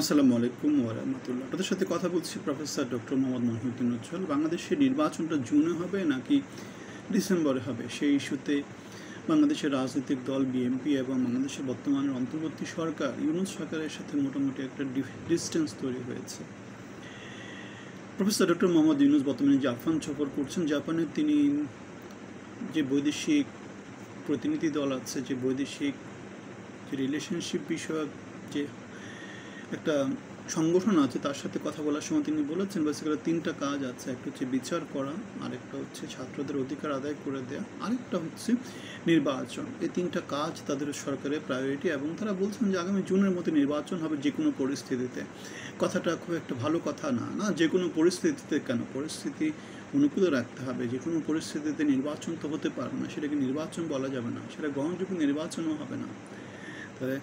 আসসালামু আলাইকুম ওয়া রাহমাতুল্লাহ। আপনাদের সাথে কথা বলছি প্রফেসর ডক্টর মোহাম্মদ মহিউদ্দিন উজ্জ্বল। বাংলাদেশের নির্বাচনটা জুনে হবে নাকি ডিসেম্বরে হবে, সেই ইস্যুতে বাংলাদেশের রাজনৈতিক দল বিএনপি এবং বাংলাদেশের বর্তমানের অন্তর্বর্তী সরকার ইউনূস সরকারের সাথে মোটামুটি একটা ডিস্টেন্স তৈরি হয়েছে। প্রফেসর ডক্টর মোহাম্মদ ইউনূস বর্তমানে জাপান সফর করছেন। জাপানে তিনি যে বৈদেশিক প্রতিনিধি দল আছে, যে বৈদেশিক যে রিলেশনশিপ বিষয়ক যে একটা সংগঠন আছে, তার সাথে কথা বলার সময় তিনি বলেছেন বেসিক্যালি তিনটা কাজ আছে। একটা হচ্ছে বিচার করা, আরেকটা হচ্ছে ছাত্রদের অধিকার আদায় করে দেওয়া, আরেকটা হচ্ছে নির্বাচন। এই তিনটা কাজ তাদের সরকারের প্রায়োরিটি, এবং তারা বলছেন যে আগামী জুনের মধ্যে নির্বাচন হবে যে কোনো পরিস্থিতিতে। কথাটা খুব একটা ভালো কথা না, যে কোনো পরিস্থিতিতে কেন, পরিস্থিতি অনুকূলে রাখতে হবে। যে কোনো পরিস্থিতিতে নির্বাচন তো হতে পারবে না, সেটাকে নির্বাচন বলা যাবে না, সেটা গ্রহণযোগ্য নির্বাচনও হবে না। তাহলে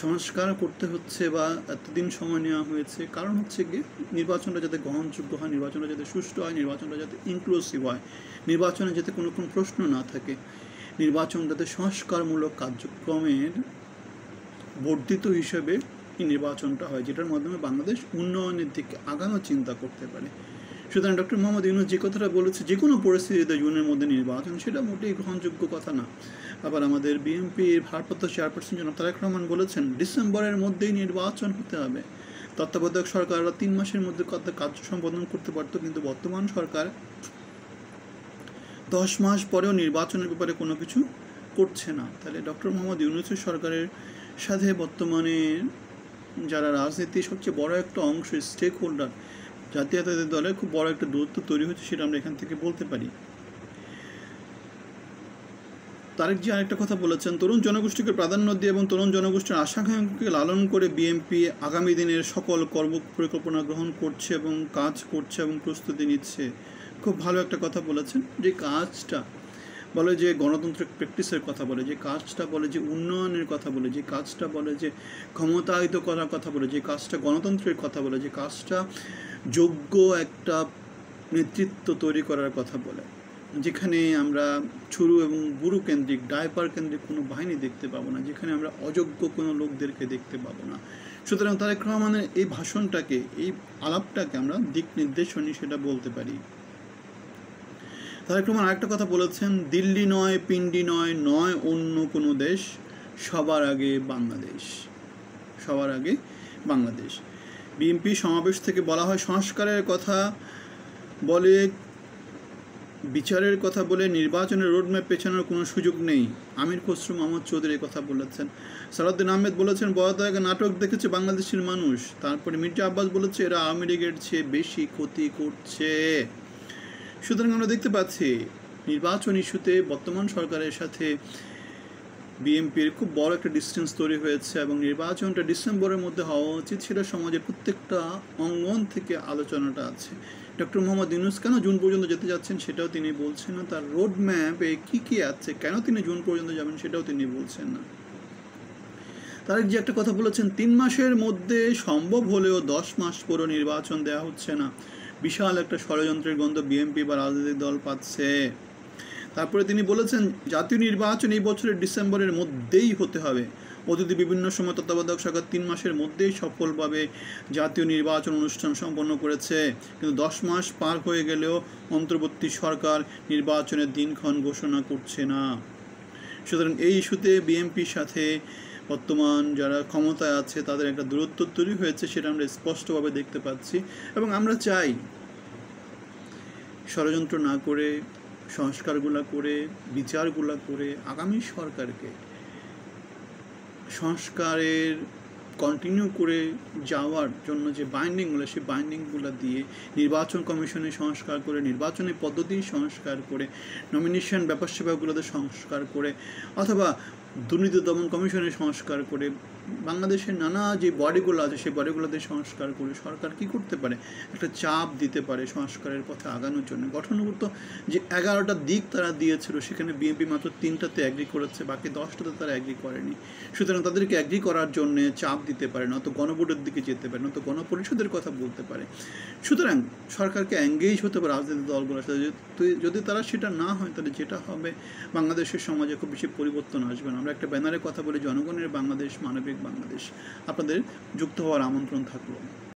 সংস্কার করতে হচ্ছে বা এতদিন সময় নেওয়া হয়েছে, কারণ হচ্ছে কি নির্বাচনটা যাতে গ্রহণযোগ্য হয়, নির্বাচনটা যাতে সুষ্ঠু হয়, নির্বাচনটা যাতে ইনক্লুসিভ হয়, নির্বাচনে যাতে কোনো প্রশ্ন না থাকে, নির্বাচন যাতে সংস্কারমূলক কার্যক্রমের বর্ধিত হিসেবে এই নির্বাচনটা হয়, যেটার মাধ্যমে বাংলাদেশ উন্নয়নের দিকে আগানোর চিন্তা করতে পারে। সুতরাং ডক্টর মোহাম্মদ ইউনূস যে কথাটা বলেছে যে কোনো পরিস্থিতিতে জুনের মধ্যে নির্বাচন, সেটা মোটেই গ্রহণযোগ্য কথা না। আবার আমাদের বিএনপির ভারপ্রাপ্ত চেয়ারপারসন জনাব তারেক রহমান বলেছেন ডিসেম্বরের মধ্যেই নির্বাচন হতে হবে। তত্ত্বাবধায়ক সরকাররা 3 মাসের মধ্যে কাজ সম্পাদন করতে পারত, কিন্তু বর্তমান সরকার 10 মাস পরেও নির্বাচনের ব্যাপারে কোনো কিছু করছে না। তাহলে ডক্টর মোহাম্মদ ইউনূসের সরকারের সাথে বর্তমানে যারা রাজনীতির সবচেয়ে বড় একটা অংশ, স্টেক হোল্ডার, জাতীয়তাবাদী দলের খুব বড় একটা দূরত্ব তৈরি হচ্ছে, সেটা আমরা এখান থেকে বলতে পারি। তারেক জি আরেকটা কথা বলেছেন, তরুণ জনগোষ্ঠীকে প্রাধান্য দিয়ে এবং তরুণ জনগোষ্ঠীর আশাকাঙ্ক্ষাকে লালন করে বিএনপি আগামী দিনের সকল কর্ম পরিকল্পনা গ্রহণ করছে এবং কাজ করছে এবং প্রস্তুতি নিচ্ছে। খুব ভালো একটা কথা বলেছেন, যে কাজটা বলে যে গণতান্ত্রিক প্র্যাকটিসের কথা বলে, যে কাজটা বলে যে উন্নয়নের কথা বলে, যে কাজটা বলে যে ক্ষমতায়িত করার কথা বলে, যে কাজটা গণতন্ত্রের কথা বলে, যে কাজটা যোগ্য একটা নেতৃত্ব তৈরি করার কথা বলে, যেখানে আমরা ছুরু এবং বুড়ো কেন্দ্রিক, ডাইপার কেন্দ্রিক কোনো বাহিনী দেখতে পাবো না, যেখানে আমরা অযোগ্য কোনো লোকদেরকে দেখতে পাবো না। সুতরাং তারেক রহমানের এই ভাষণটাকে, এই আলাপটাকে আমরা দিক নির্দেশনী সেটা বলতে পারি। তারেক রহমান আরেকটা কথা বলেছেন, দিল্লি নয়, পিন্ডি নয়, নয় অন্য কোনো দেশ, সবার আগে বাংলাদেশ, সবার আগে বাংলাদেশ। বিএনপি সমাবেশ থেকে বলা হয় সংস্কারের কথা বলে, বিচারের কথা বলে নির্বাচনের রোডম্যাপ পেছানোর কোনো সুযোগ নেই। আমির খসরু মাহমুদ চৌধুরী এই কথা বলেছেন। সালাউদ্দিন আহমেদ বলেছেন বড় আগে নাটক দেখেছে বাংলাদেশের মানুষ। তারপরে মির্জা আব্বাস বলেছে এরা আওয়ামী লীগের চেয়ে বেশি ক্ষতি করছে। সুতরাং আমরা দেখতে পাচ্ছি নির্বাচন ইস্যুতে বর্তমান সরকারের সাথে বিএনপির খুব বড় একটা ডিস্টেন্স তৈরি হয়েছে, এবং নির্বাচনটা ডিসেম্বরের মধ্যে হওয়া উচিত, সেটা সমাজের প্রত্যেকটা অঙ্গন থেকে আলোচনাটা আছে। ডক্টর মোহাম্মদ ইউনূস কেন জুন পর্যন্ত যেতে যাচ্ছেন সেটাও তিনি বলছেন না, তার রোড ম্যাপে কী কী আছে, কেন তিনি জুন পর্যন্ত যাবেন সেটাও তিনি বলছেন না। তারেক যে একটা কথা বলেছেন, 3 মাসের মধ্যে সম্ভব হলেও 10 মাস পরও নির্বাচন দেওয়া হচ্ছে না, বিশাল একটা ষড়যন্ত্রের গন্ধ বিএনপি বা রাজনৈতিক দল পাচ্ছে। তারপরে তিনি বলেছেন জাতীয় নির্বাচন এই বছরের ডিসেম্বরের মধ্যেই হতে হবে। অতীতে বিভিন্ন সময় তত্ত্বাবধায়ক সরকার 3 মাসের মধ্যেই সফলভাবে জাতীয় নির্বাচন অনুষ্ঠান সম্পন্ন করেছে, কিন্তু 10 মাস পার হয়ে গেলেও অন্তর্বর্তী সরকার নির্বাচনের দিনক্ষণ ঘোষণা করছে না। সুতরাং এই ইস্যুতে বিএনপির সাথে বর্তমান যারা ক্ষমতায় আছে তাদের একটা দূরত্ব তৈরি হয়েছে, সেটা আমরা স্পষ্টভাবে দেখতে পাচ্ছি। এবং আমরা চাই ষড়যন্ত্র না করে, সংস্কারগুলো করে, বিচারগুলো করে আগামী সরকারকে সংস্কারের কন্টিনিউ করে যাওয়ার জন্য যে বাইন্ডিংগুলো, সেই বাইন্ডিংগুলো দিয়ে নির্বাচন কমিশনে সংস্কার করে, নির্বাচনের পদ্ধতি সংস্কার করে, নমিনেশন ব্যাপার সেবাগুলোতে সংস্কার করে, অথবা দুর্নীতি দমন কমিশনের সংস্কার করে, বাংলাদেশের নানা যে বডিগুলো আছে সেই বডিগুলোতে সংস্কার করে সরকার কি করতে পারে, একটা চাপ দিতে পারে সংস্কারের পথে আগানোর জন্য। গঠনগত যে 11টা দিক তারা দিয়েছিল, সেখানে বিএনপি মাত্র 3টাতে অ্যাগ্রি করেছে, বাকি 10টাতে তারা অ্যাগ্রি করেনি। সুতরাং তাদেরকে অ্যাগ্রি করার জন্য চাপ দিতে পারে, নয়তো গণভোটের দিকে যেতে পারে, নয়তো গণপরিষদের কথা বলতে পারে। সুতরাং সরকারকে এঙ্গেজ হতে হবে রাজনৈতিক দলগুলোর সাথে। যদি তারা সেটা না হয়, তাহলে যেটা হবে বাংলাদেশের সমাজে খুব বেশি পরিবর্তন আসবে না। আমরা একটা ব্যানারে কথা বলি জনগণের বাংলাদেশ, মানবিক বাংলাদেশ। আপনাদের যুক্ত হওয়ার আমন্ত্রণ থাকলো।